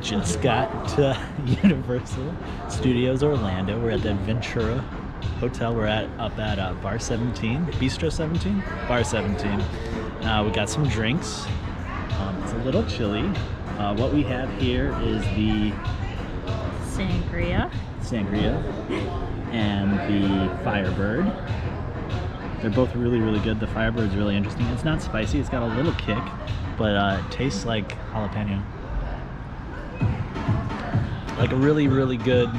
just got to Universal Studios Orlando. We're at the Aventura Hotel. We're up at Bar 17, Bistro 17, Bar 17. We got some drinks. It's a little chilly. What we have here is the Sangria and the Firebird. They're both really, really good. The Firebird's really interesting. It's not spicy. It's got a little kick, but it tastes like jalapeno. Like a really, really good,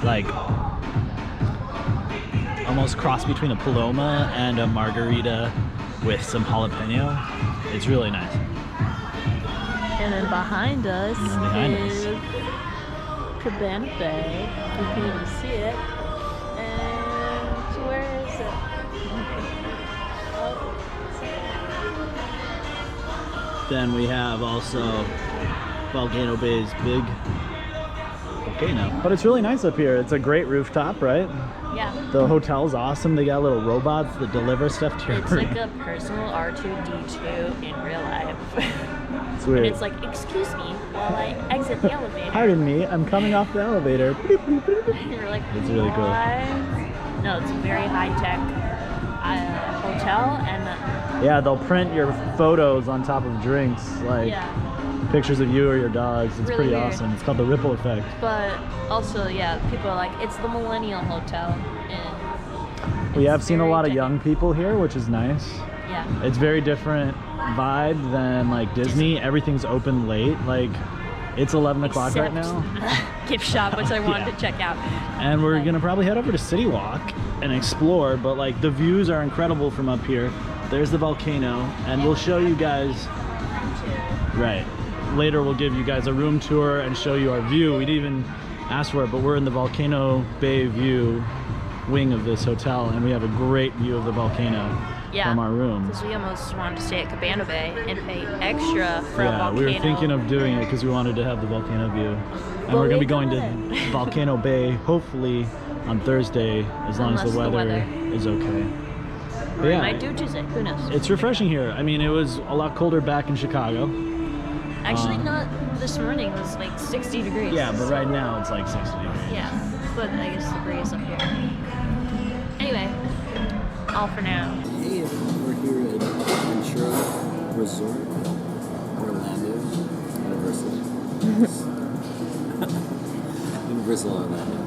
like almost cross between a Paloma and a margarita with some jalapeno. It's really nice. And then behind us is Cabana Bay. You can even see it. And where is it? Then we have also Volcano Bay's big volcano. But it's really nice up here. It's a great rooftop, right? Yeah. The hotel's awesome. They got little robots that deliver stuff to your It's room. like a personal R2-D2 in real life. It's weird. And it's like, excuse me while I exit the elevator. Pardon me, I'm coming off the elevator. You're like, It's really cool. what? No, it's a very high-tech hotel, and Yeah, they'll print your photos on top of drinks, like yeah, pictures of you or your dogs. It's Really pretty weird. awesome. It's called the ripple effect. but also, yeah, people are like, it's the Millennial Hotel, and We it's have seen a very lot of tech- young people here, which is nice. Yeah, It's very different vibe than like Disney. Everything's open late. Like it's 11 o'clock right now. gift shop, which I wanted Yeah. to check out. And we're gonna probably head over to City Walk and explore, but like the views are incredible from up here. There's the volcano, and we'll show you guys, right, later we'll give you guys a room tour and show you our view. We didn't even ask for it, but we're in the Volcano Bay view wing of this hotel, and we have a great view of the volcano from our room. Because we almost wanted to stay at Cabana Bay and pay extra for a Yeah, volcano. we were thinking of doing it because we wanted to have the volcano view. And But we're gonna we be going to didn't. Volcano Bay hopefully on Thursday, as long as Unless the the weather weather. is okay. But We yeah, might do Tuesday, who knows? it's refreshing here. I mean, it was a lot colder back in Chicago. Actually, not this morning. It was like 60 degrees. Yeah, but right now it's like 60 degrees. Yeah, but I guess the breeze up here. Anyway, all for now. Hey, we're here at Aventura Resort, Orlando, Universal Orlando.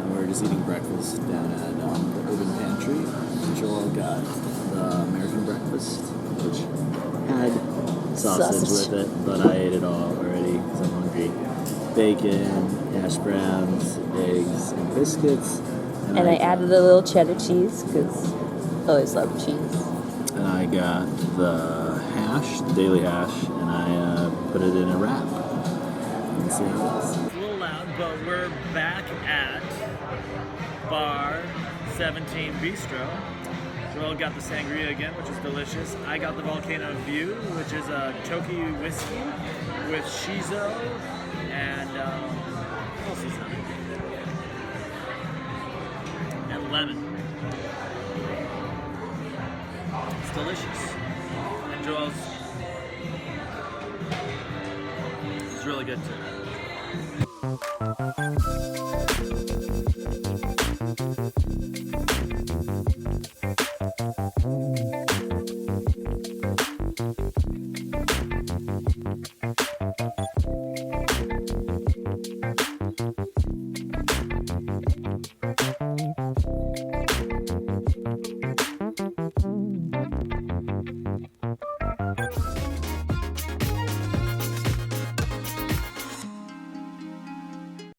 And we're just eating breakfast down at the Urban Pantry. Joel got the American breakfast, which had sausage with it, but I ate it all already because I'm hungry. Bacon, hash browns, eggs, and biscuits. And I added a little cheddar cheese because I always love cheese. And I got the hash, daily hash, and I put it in a wrap. And see how it is. It's a little loud, but we're back at Bar 17 Bistro. Joel got the sangria again, which is delicious. I got the Volcano View, which is a Toki whiskey with shiso and what else is that? And lemon. It's delicious. And Joel's it's really good too.